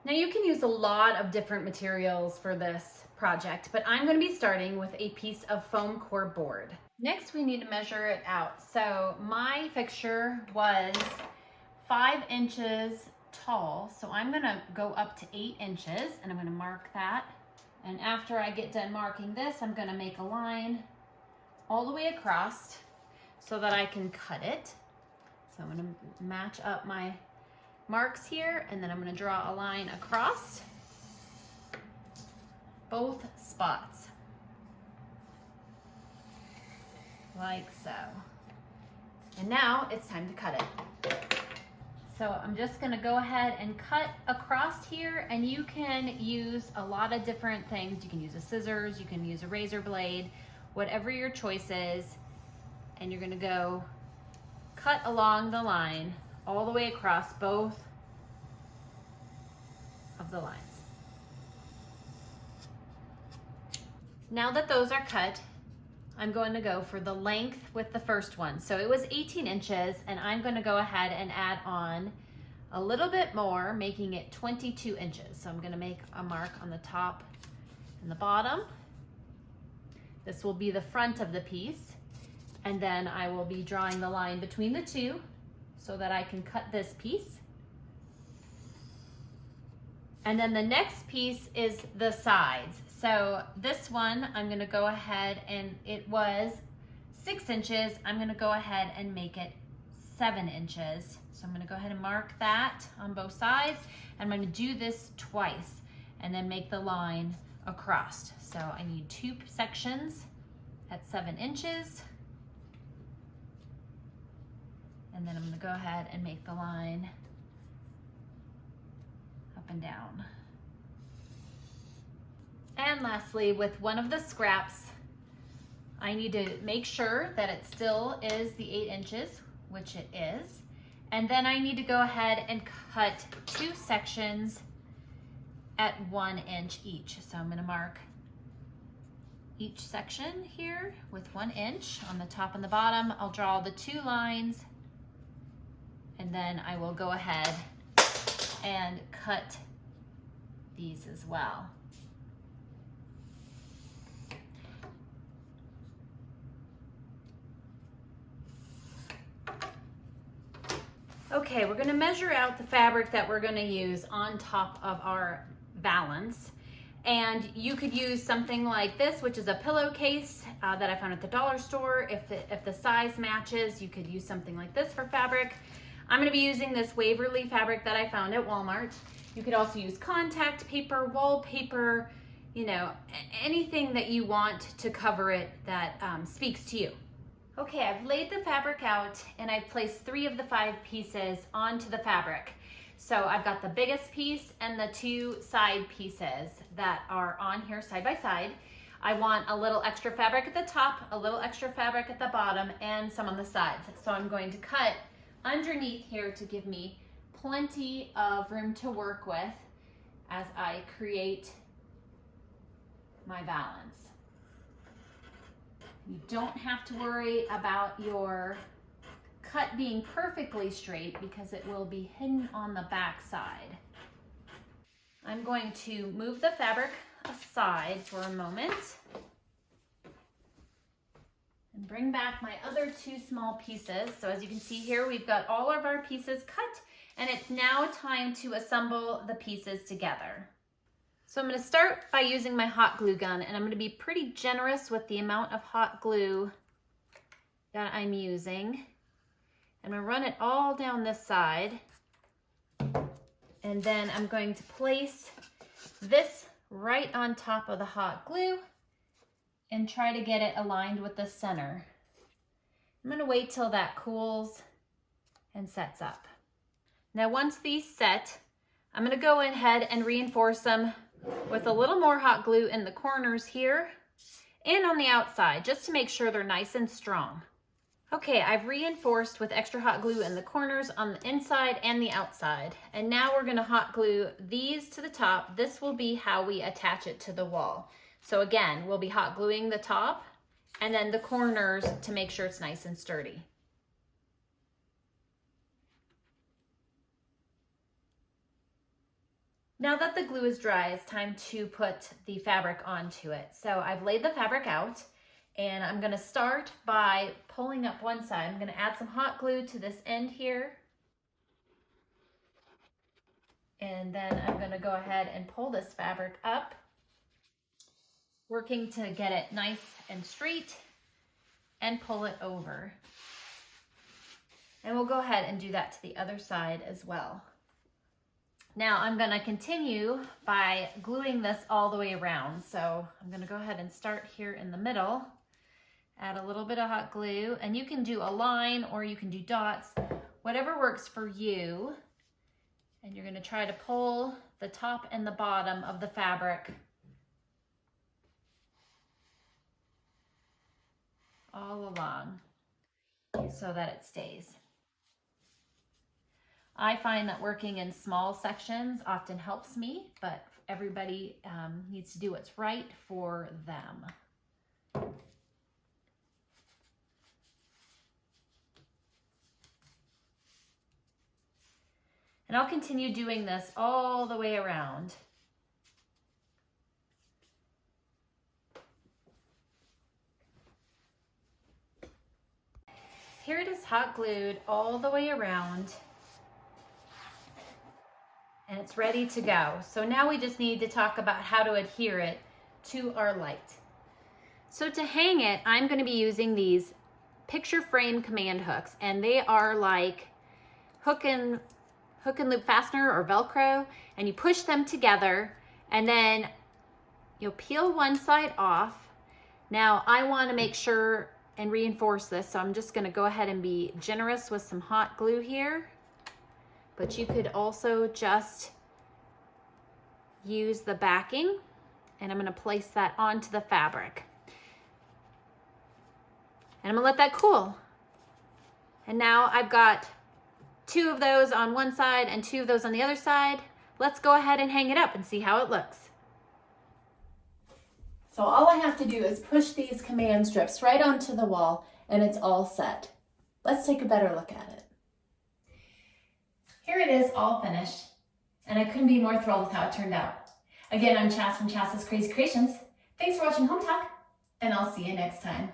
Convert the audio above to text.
Now you can use a lot of different materials for this project, but I'm going to be starting with a piece of foam core board. Next, we need to measure it out. So my fixture was 5 inches tall, so I'm going to go up to 8 inches, and I'm going to mark that. And after I get done marking this, I'm going to make a line all the way across so that I can cut it. So I'm going to match up my marks here, and then I'm going to draw a line across both spots, like so. And now it's time to cut it. So I'm just going to go ahead and cut across here, and you can use a lot of different things. You can use a scissors, you can use a razor blade, whatever your choice is, and you're going to go cut along the line all the way across both of the lines. Now that those are cut, I'm going to go for the length with the first one. So it was 18 inches, and I'm going to go ahead and add on a little bit more, making it 22 inches. So I'm going to make a mark on the top and the bottom. This will be the front of the piece, and then I will be drawing the line between the two so that I can cut this piece. And then the next piece is the sides. So this one, I'm gonna go ahead, and it was 6 inches. I'm gonna go ahead and make it 7 inches. So I'm gonna go ahead and mark that on both sides. I'm gonna do this twice and then make the line across. So I need 2 sections at 7 inches. And then I'm gonna go ahead and make the line up and down. And lastly, with one of the scraps, I need to make sure that it still is the 8 inches, which it is. And then I need to go ahead and cut 2 sections at 1 inch each. So I'm gonna mark each section here with 1 inch on the top and the bottom. I'll draw the 2 lines, and then I will go ahead and cut these as well. Okay, we're gonna measure out the fabric that we're gonna use on top of our valance. And you could use something like this, which is a pillowcase that I found at the dollar store. If the size matches, you could use something like this for fabric. I'm gonna be using this Waverly fabric that I found at Walmart. You could also use contact paper, wallpaper, you know, anything that you want to cover it that speaks to you. Okay, I've laid the fabric out, and I've placed 3 of the 5 pieces onto the fabric. So I've got the biggest piece and the 2 side pieces that are on here side by side. I want a little extra fabric at the top, a little extra fabric at the bottom, and some on the sides. So I'm going to cut underneath here to give me plenty of room to work with as I create my valance. You don't have to worry about your cut being perfectly straight because it will be hidden on the back side. I'm going to move the fabric aside for a moment and bring back my other 2 small pieces. So as you can see here, we've got all of our pieces cut, and it's now time to assemble the pieces together. So I'm going to start by using my hot glue gun, and I'm going to be pretty generous with the amount of hot glue that I'm using. I'm going to run it all down this side, and then I'm going to place this right on top of the hot glue and try to get it aligned with the center. I'm going to wait till that cools and sets up. Now once these set, I'm going to go ahead and reinforce them with a little more hot glue in the corners here and on the outside, just to make sure they're nice and strong. Okay, I've reinforced with extra hot glue in the corners on the inside and the outside. And now we're gonna hot glue these to the top. This will be how we attach it to the wall. So again, we'll be hot gluing the top and then the corners to make sure it's nice and sturdy. Now that the glue is dry, it's time to put the fabric onto it. So I've laid the fabric out, and I'm gonna start by pulling up one side. I'm gonna add some hot glue to this end here. And then I'm gonna go ahead and pull this fabric up, working to get it nice and straight, and pull it over. And we'll go ahead and do that to the other side as well. Now I'm gonna continue by gluing this all the way around. So I'm gonna go ahead and start here in the middle, add a little bit of hot glue, and you can do a line or you can do dots, whatever works for you. And you're gonna try to pull the top and the bottom of the fabric all along so that it stays. I find that working in small sections often helps me, but everybody needs to do what's right for them. And I'll continue doing this all the way around. Here it is hot glued all the way around. And it's ready to go. So now we just need to talk about how to adhere it to our light. So to hang it, I'm going to be using these picture frame command hooks, and they are like hook and loop fastener or Velcro, and you push them together and then you'll peel one side off. Now I want to make sure and reinforce this, so I'm just going to go ahead and be generous with some hot glue here. But you could also just use the backing, and I'm going to place that onto the fabric. And I'm going to let that cool. And now I've got 2 of those on one side and 2 of those on the other side. Let's go ahead and hang it up and see how it looks. So all I have to do is push these command strips right onto the wall, and it's all set. Let's take a better look at it. Here it is, all finished, and I couldn't be more thrilled with how it turned out. Again, I'm Chas from Chas's Crazy Creations. Thanks for watching Home Talk, and I'll see you next time.